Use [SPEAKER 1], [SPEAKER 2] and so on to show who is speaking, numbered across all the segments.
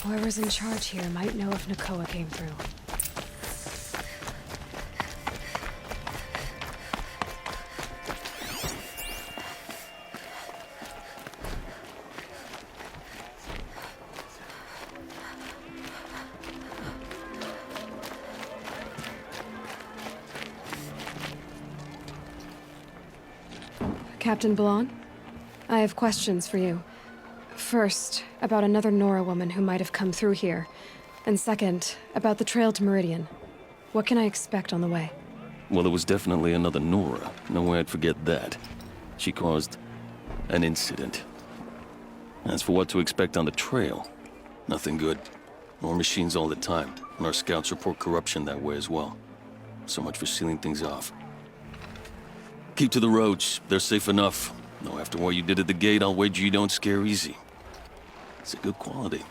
[SPEAKER 1] Whoever's in charge here might know if Nakoa came through. Captain Blanc, I have questions for you. First, about another Nora woman who might have come through here. And second, about the trail to Meridian. What can I expect on the way?
[SPEAKER 2] Well, it was definitely another Nora. No way I'd forget that. She caused an incident. As for what to expect on the trail, nothing good. More machines all the time, and our scouts report corruption that way as well. So much for sealing things off. Keep to the roads. They're safe enough. Though after what you did at the gate, I'll wager you don't scare easy. It's a good quality.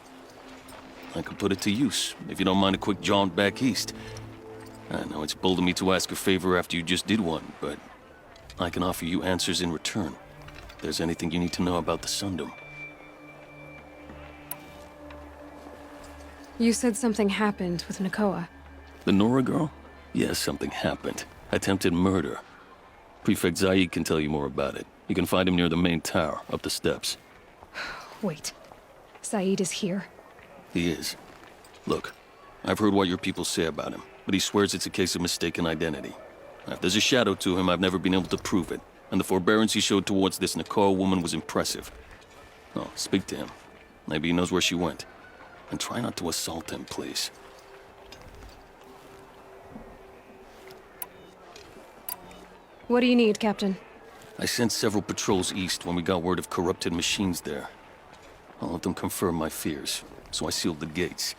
[SPEAKER 2] I could put it to use, if you don't mind a quick jaunt back east. I know it's bold of me to ask a favor after you just did one, but I can offer you answers in return. If there's anything you need to know about the Sundom.
[SPEAKER 1] You said something happened with Nakoa.
[SPEAKER 2] The Nora girl? Yes, something happened. Attempted murder. Prefect Zaid can tell you more about it. You can find him near the main tower, up the steps.
[SPEAKER 1] Wait. Saeed is here?
[SPEAKER 2] He is. Look, I've heard what your people say about him, but he swears it's a case of mistaken identity. If there's a shadow to him, I've never been able to prove it, and the forbearance he showed towards this Nakoa woman was impressive. Oh, speak to him. Maybe he knows where she went. And try not to assault him, please.
[SPEAKER 1] What do you need, Captain?
[SPEAKER 2] I sent several patrols east when we got word of corrupted machines there. All of them confirmed my fears, so I sealed the gates.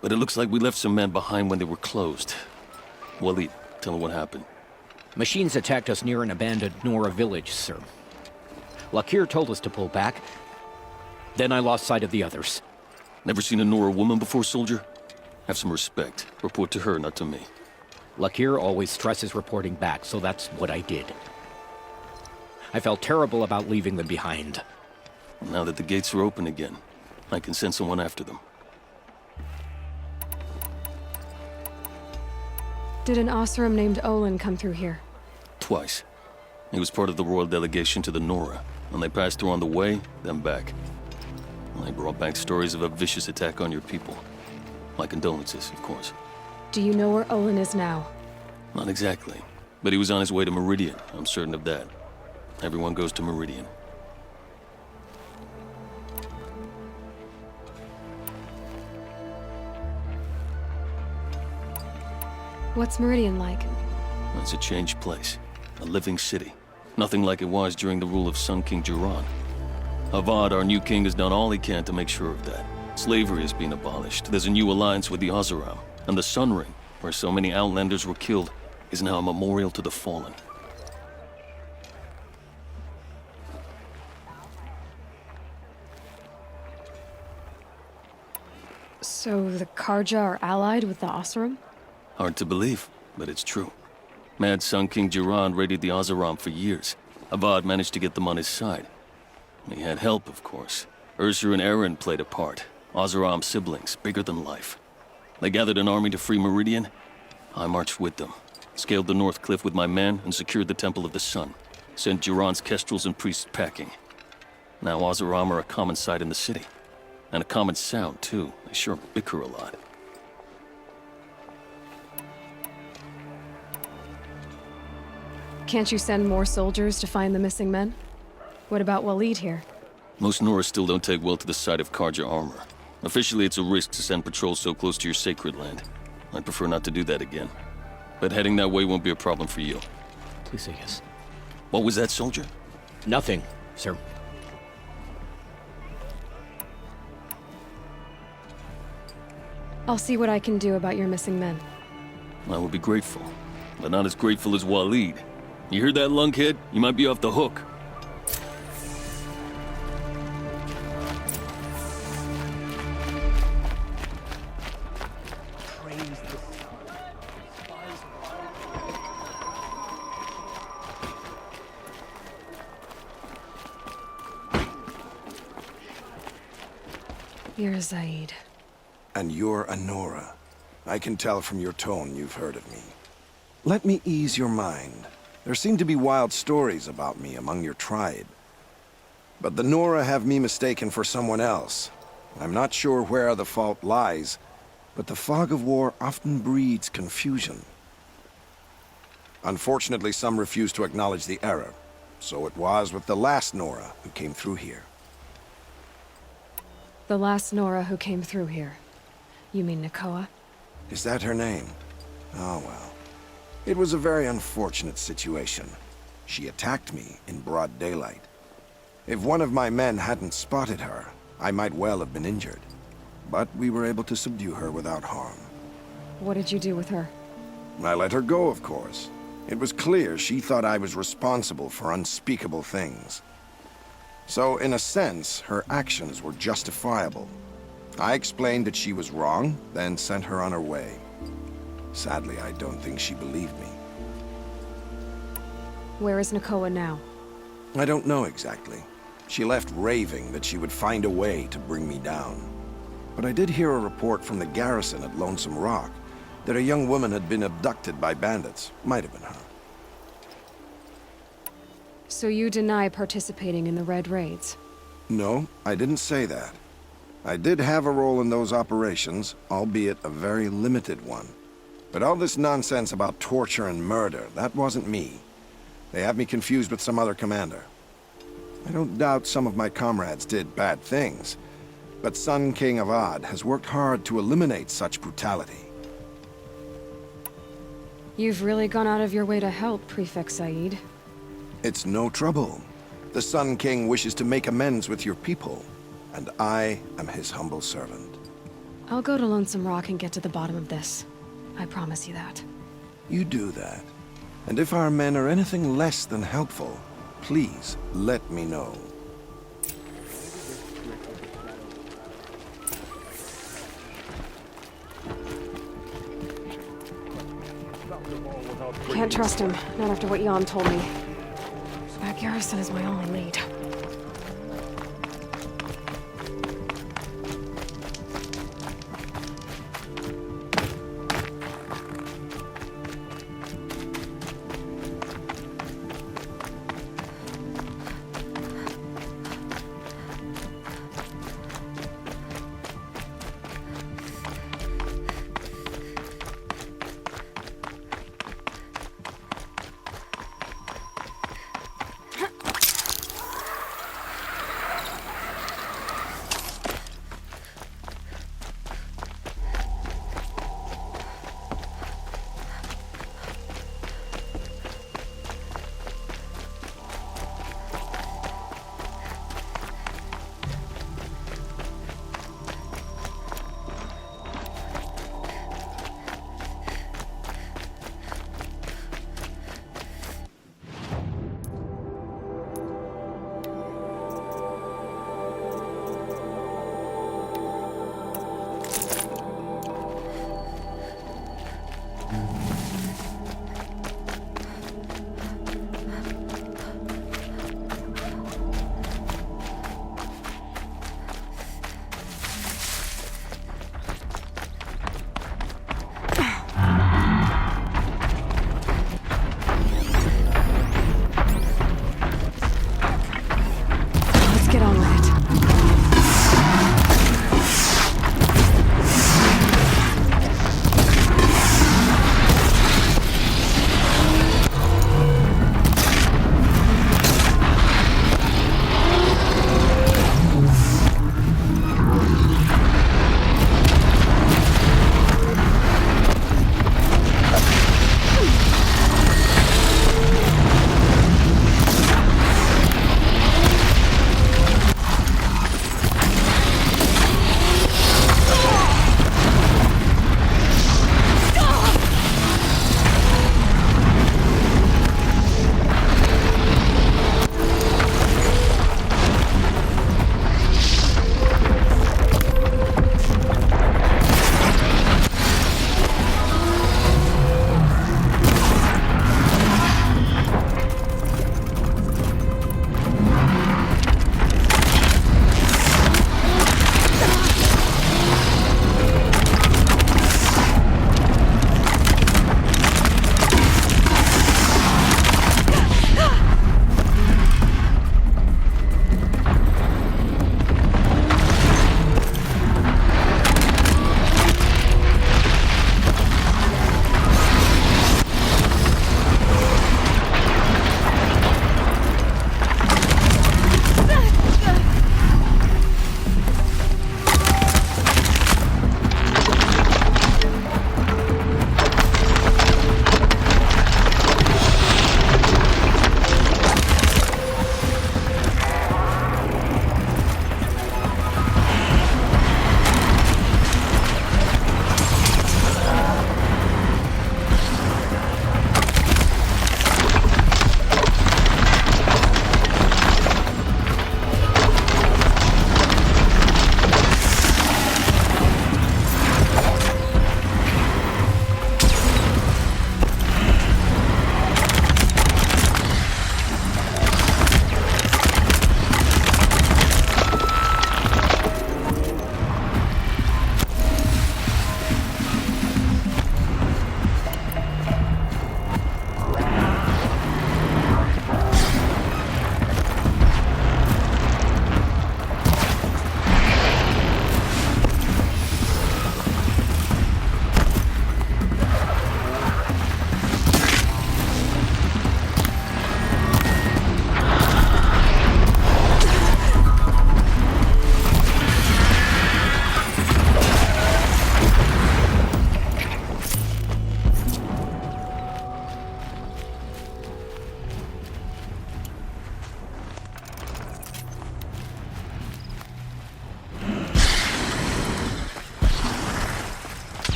[SPEAKER 2] But it looks like we left some men behind when they were closed. Waleed, tell her what happened.
[SPEAKER 3] Machines attacked us near an abandoned Nora village, sir. Lakir told us to pull back. Then I lost sight of the others.
[SPEAKER 2] Never seen a Nora woman before, soldier? Have some respect. Report to her, not to me.
[SPEAKER 3] Lakir always stresses reporting back, so that's what I did. I felt terrible about leaving them behind.
[SPEAKER 2] Now that the gates are open again, I can send someone after them.
[SPEAKER 1] Did an Oseram named Olin come through here?
[SPEAKER 2] Twice. He was part of the royal delegation to the Nora, and they passed through on the way, then back. They brought back stories of a vicious attack on your people. My condolences, of course.
[SPEAKER 1] Do you know where Olin is now?
[SPEAKER 2] Not exactly, but he was on his way to Meridian, I'm certain of that. Everyone goes to Meridian.
[SPEAKER 1] What's Meridian like?
[SPEAKER 2] It's a changed place. A living city. Nothing like it was during the rule of Sun King Jiran. Avad, our new king, has done all he can to make sure of that. Slavery is being abolished. There's a new alliance with the Oseram. And the Sun Ring, where so many Outlanders were killed, is now a memorial to the fallen.
[SPEAKER 1] So the Karja are allied with the Oseram?
[SPEAKER 2] Hard to believe, but it's true. Mad Sun King Jiran raided the Oseram for years. Avad managed to get them on his side. He had help, of course. Ursur and Eren played a part. Oseram siblings, bigger than life. They gathered an army to free Meridian. I marched with them, scaled the North Cliff with my men, and secured the Temple of the Sun. Sent Jiran's kestrels and priests packing. Now Oseram are a common sight in the city. And a common sound, too. They sure bicker a lot.
[SPEAKER 1] Can't you send more soldiers to find the missing men? What about Waleed here?
[SPEAKER 2] Most Nora still don't take well to the sight of Karja armor. Officially, it's a risk to send patrols so close to your sacred land. I'd prefer not to do that again. But heading that way won't be a problem for you.
[SPEAKER 3] Please say yes.
[SPEAKER 2] What was that, soldier?
[SPEAKER 3] Nothing, sir.
[SPEAKER 1] I'll see what I can do about your missing men.
[SPEAKER 2] I will be grateful, but not as grateful as Waleed. You hear that, lunkhead? You might be off the hook.
[SPEAKER 1] You're Zaid.
[SPEAKER 4] And you're a Nora. I can tell from your tone you've heard of me. Let me ease your mind. There seem to be wild stories about me among your tribe. But the Nora have me mistaken for someone else. I'm not sure where the fault lies, but the fog of war often breeds confusion. Unfortunately, some refuse to acknowledge the error. So it was with the last Nora who came through here.
[SPEAKER 1] The last Nora who came through here. You mean Nakoa?
[SPEAKER 4] Is that her name? Oh, well. It was a very unfortunate situation. She attacked me in broad daylight. If one of my men hadn't spotted her, I might well have been injured. But we were able to subdue her without harm.
[SPEAKER 1] What did you do with her?
[SPEAKER 4] I let her go, of course. It was clear she thought I was responsible for unspeakable things. So, in a sense, her actions were justifiable. I explained that she was wrong, then sent her on her way. Sadly, I don't think she believed me.
[SPEAKER 1] Where is Nakoa now?
[SPEAKER 4] I don't know exactly. She left raving that she would find a way to bring me down. But I did hear a report from the garrison at Lonesome Rock that a young woman had been abducted by bandits. Might have been her.
[SPEAKER 1] So you deny participating in the Red Raids?
[SPEAKER 4] No, I didn't say that. I did have a role in those operations, albeit a very limited one. But all this nonsense about torture and murder, that wasn't me. They have me confused with some other commander. I don't doubt some of my comrades did bad things, but Sun King Avad has worked hard to eliminate such brutality.
[SPEAKER 1] You've really gone out of your way to help, Prefect Said.
[SPEAKER 4] It's no trouble. The Sun King wishes to make amends with your people, and I am his humble servant.
[SPEAKER 1] I'll go to Lonesome Rock and get to the bottom of this. I promise you that.
[SPEAKER 4] You do that. And if our men are anything less than helpful, please let me know.
[SPEAKER 1] Can't trust him, not after what Jan told me. That garrison is my only lead.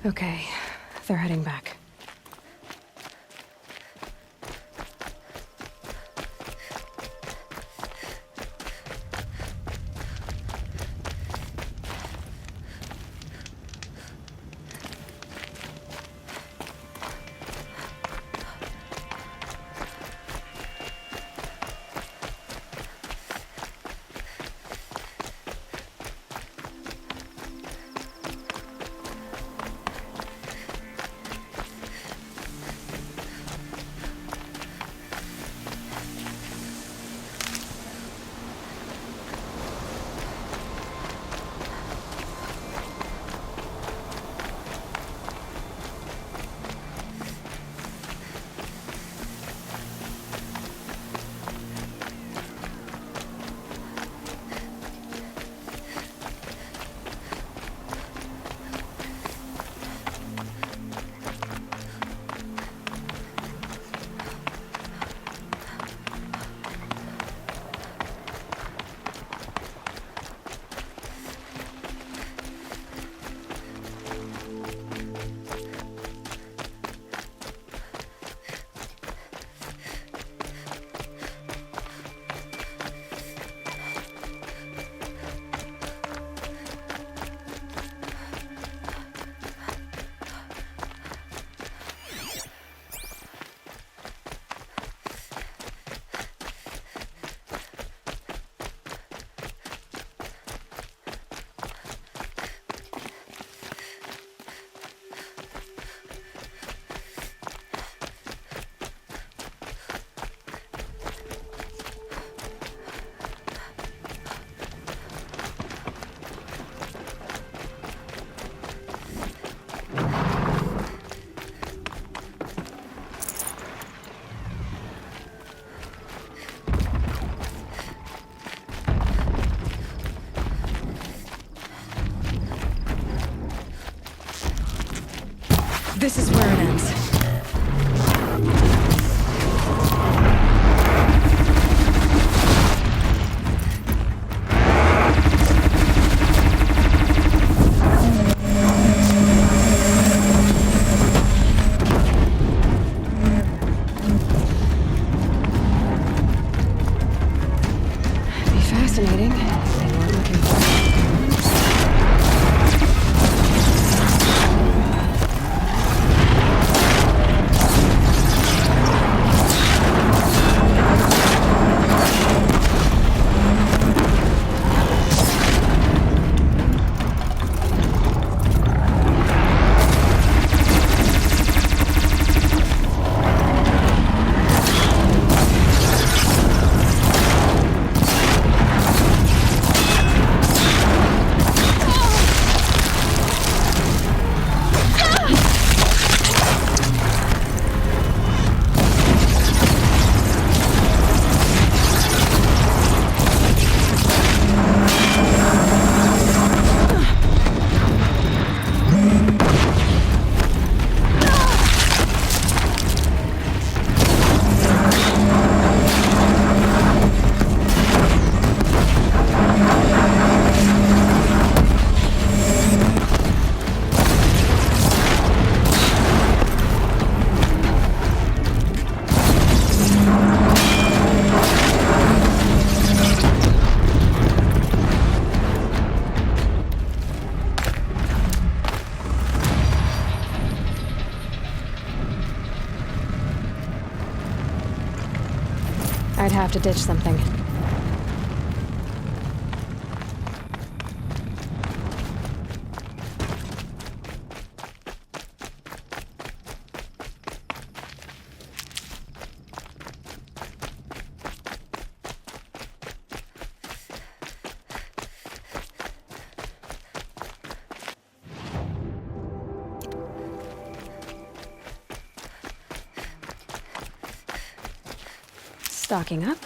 [SPEAKER 1] Okay, they're heading back. This is where it ends. Be fascinating. They weren't looking for it. I'd have to ditch something. Stocking up.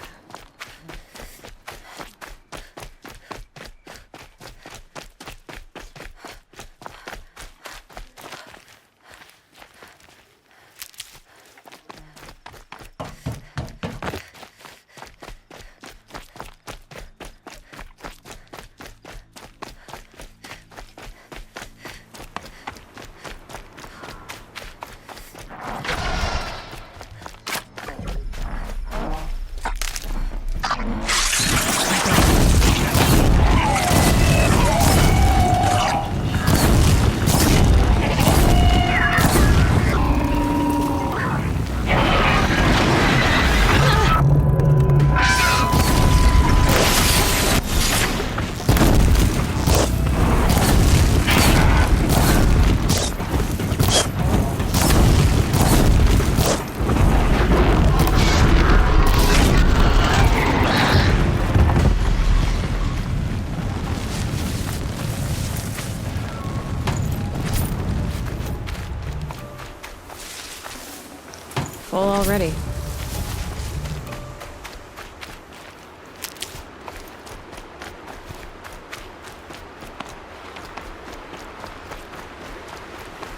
[SPEAKER 1] Full already.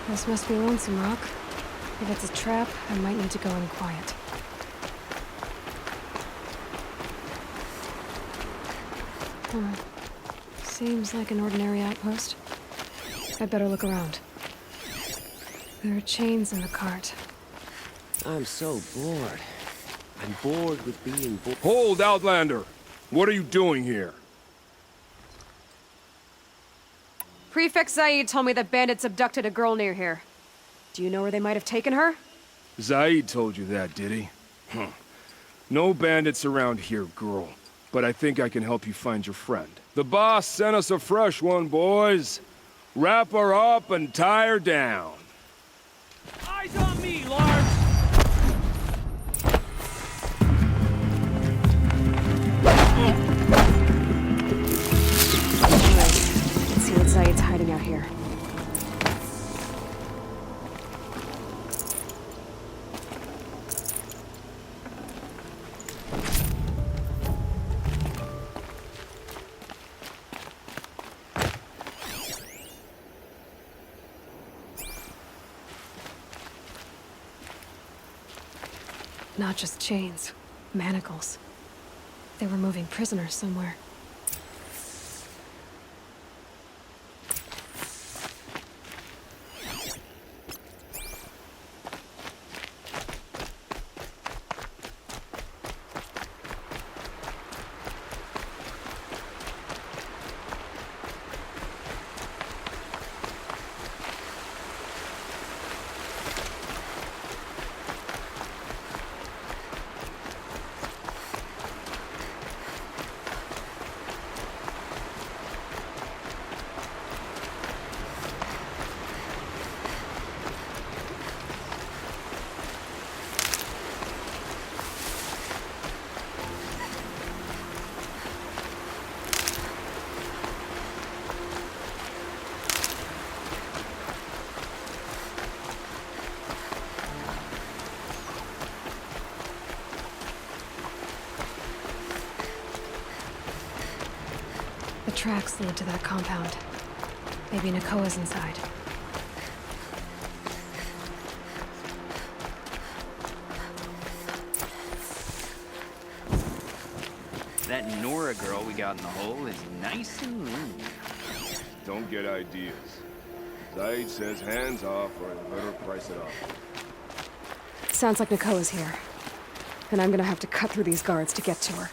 [SPEAKER 1] This must be Lonesome Rock. If it's a trap, I might need to go in quiet. Seems like an ordinary outpost. I'd better look around. There are chains in the cart.
[SPEAKER 5] I'm so bored. I'm bored with being bored.
[SPEAKER 6] Hold, Outlander! What are you doing here?
[SPEAKER 1] Prefect Zaid told me that bandits abducted a girl near here. Do you know where they might have taken her?
[SPEAKER 6] Zaid told you that, did he? Huh. No bandits around here, girl. But I think I can help you find your friend. The boss sent us a fresh one, boys. Wrap her up and tie her down.
[SPEAKER 3] Eyes on me, Lars!
[SPEAKER 1] Let's see what Zaid's hiding out here. Not just chains, manacles. They were moving prisoners somewhere. The tracks lead to that compound. Maybe Nakoa's inside.
[SPEAKER 7] That Nora girl we got in the hole is nice and mean.
[SPEAKER 6] Don't get ideas. Zaid says hands off or you better price it up.
[SPEAKER 1] Sounds like Nakoa's here. And I'm gonna have to cut through these guards to get to her.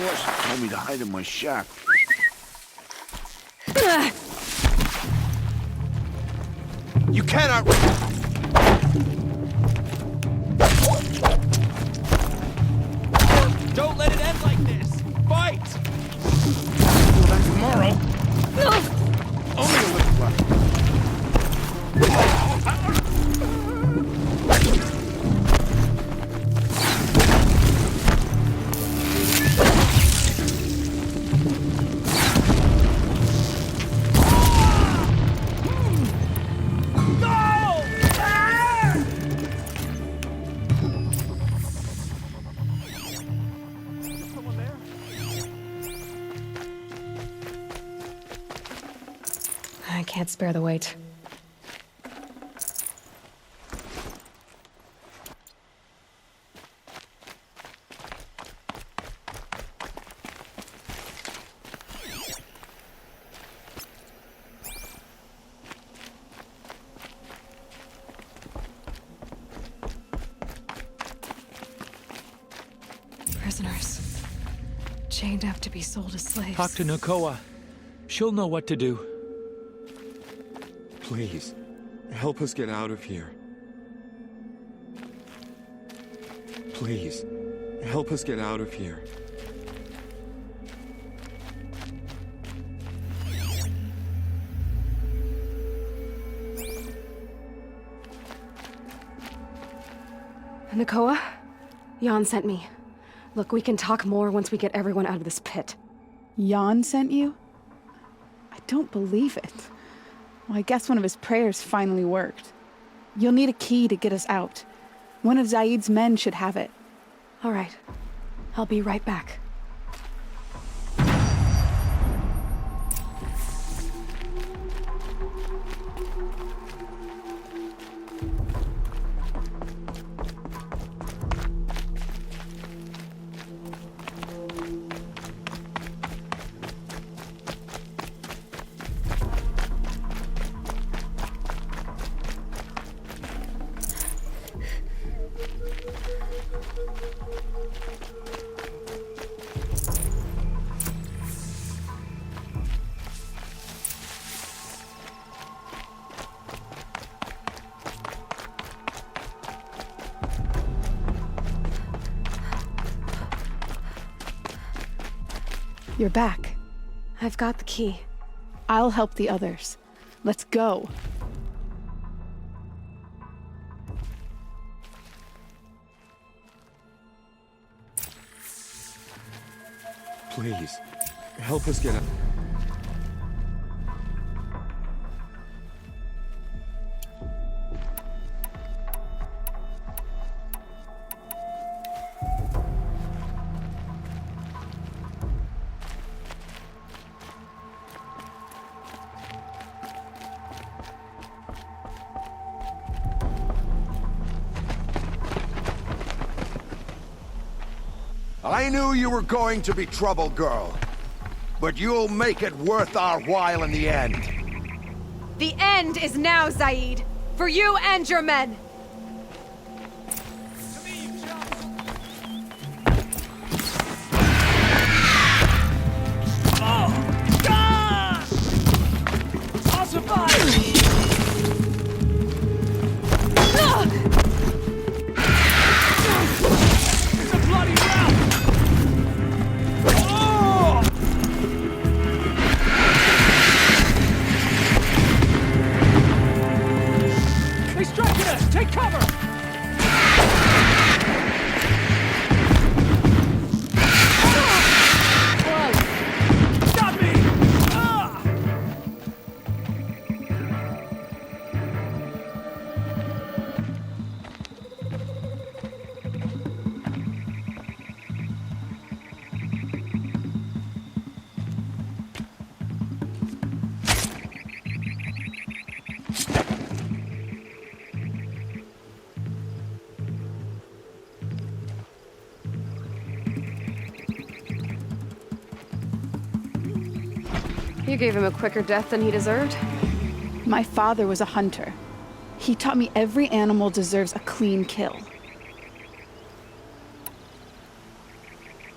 [SPEAKER 8] Boss told me to hide in my shack. You cannot...
[SPEAKER 3] Don't let it end like this! Fight!
[SPEAKER 8] Well, then tomorrow... Only a little left.
[SPEAKER 1] I can't spare the weight. Prisoners. Chained up to be sold as slaves.
[SPEAKER 9] Talk to Nakoa. She'll know what to do.
[SPEAKER 10] Please, help us get out of here. Please, help us get out of here.
[SPEAKER 1] Nakoa? Jan sent me. Look, we can talk more once we get everyone out of this pit.
[SPEAKER 11] Jan sent you? I don't believe it. Well, I guess one of his prayers finally worked. You'll need a key to get us out. One of Zaid's men should have it.
[SPEAKER 1] All right. I'll be right back.
[SPEAKER 11] You're back.
[SPEAKER 1] I've got the key.
[SPEAKER 11] I'll help the others. Let's go.
[SPEAKER 10] Please, help us get out.
[SPEAKER 8] I knew you were going to be trouble, girl. But you'll make it worth our while in the end.
[SPEAKER 1] The end is now, Zaid! For you and your men! You gave him a quicker death than he deserved.
[SPEAKER 11] My father was a hunter. He taught me every animal deserves a clean kill.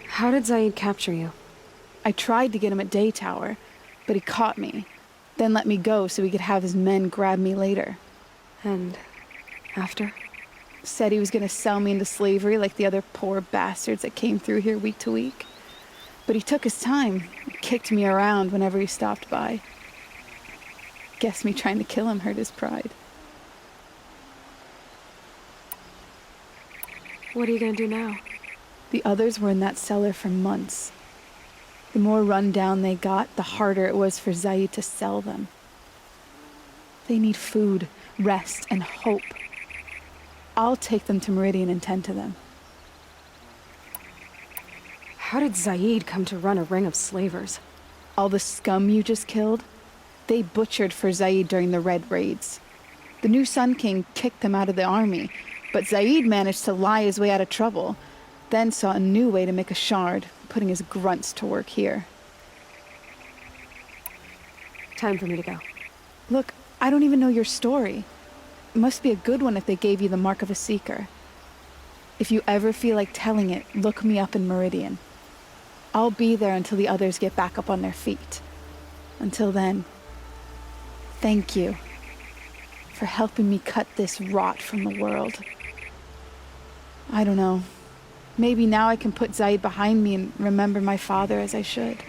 [SPEAKER 1] How did Zaid capture you?
[SPEAKER 11] I tried to get him at Day Tower, but he caught me, then let me go so he could have his men grab me later.
[SPEAKER 1] And after?
[SPEAKER 11] Said he was gonna sell me into slavery like the other poor bastards that came through here week to week. But he took his time, kicked me around whenever he stopped by. Guess me trying to kill him hurt his pride.
[SPEAKER 1] What are you gonna do now?
[SPEAKER 11] The others were in that cellar for months. The more run down they got, the harder it was for Zaid to sell them. They need food, rest, and hope. I'll take them to Meridian and tend to them.
[SPEAKER 1] How did Zaid come to run a ring of slavers?
[SPEAKER 11] All the scum you just killed, they butchered for Zaid during the Red Raids. The new Sun King kicked them out of the army, but Zaid managed to lie his way out of trouble, then saw a new way to make a shard, putting his grunts to work here.
[SPEAKER 1] Time for me to go.
[SPEAKER 11] Look, I don't even know your story. It must be a good one if they gave you the mark of a seeker. If you ever feel like telling it, look me up in Meridian. I'll be there until the others get back up on their feet. Until then, thank you for helping me cut this rot from the world. I don't know. Maybe now I can put Zaid behind me and remember my father as I should.